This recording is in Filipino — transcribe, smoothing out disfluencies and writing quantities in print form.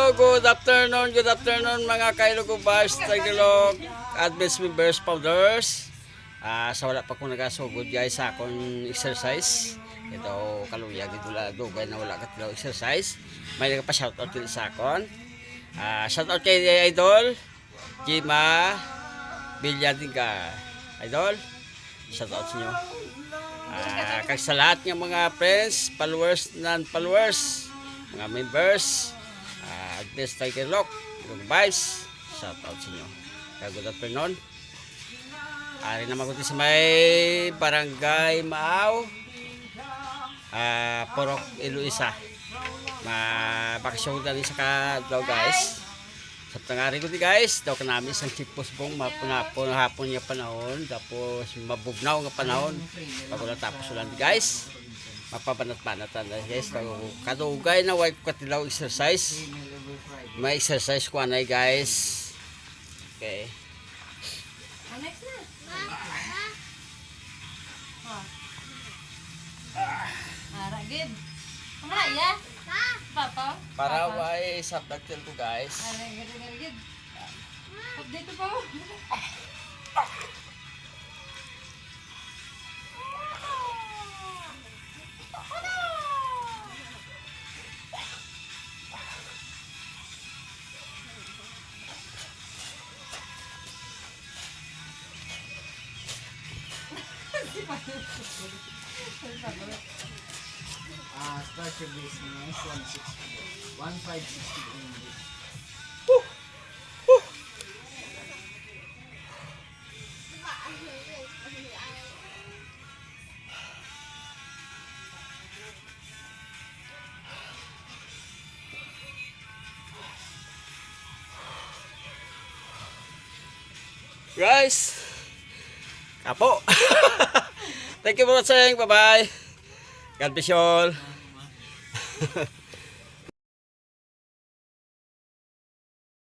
Good afternoon mga kailogo bars, Tagalog, Advance members, founders. Sa wala pa kong nagasugod guys sa akong exercise. Ito kaluya gidula dugay na wala ka exercise. May nagpa shoutout din sa akon. Shoutout kay Idol Gima Bilyadinga. Idol, shoutout sa inyo. Kag sa lahat ng mga friends, followers, non-followers, mga members, Advance Tagalog, good vibes, shout out sa inyo. Good afternoon. Ari naman ko sa may Barangay Maaw, Porok Iloisa. Bakasyon din sa kadlaw guys. Sa tangari ko guys, daw ka namin sa chipos bong mapunapon hapon niya panahon, tapos mabugnaw nga panahon. Bago natapos ulan guys. Mapabanat-banatan na guys. Kadugay na white katilaw exercise. May exercise ko anay guys. Okay. Next na. Ragid. Ang ya? Papa. Para way subtitle ko guys. Ragid. Update po. Start your base nice 160 1560 English. Guys, kapo. Thank you for watching. Bye bye. God bless you all.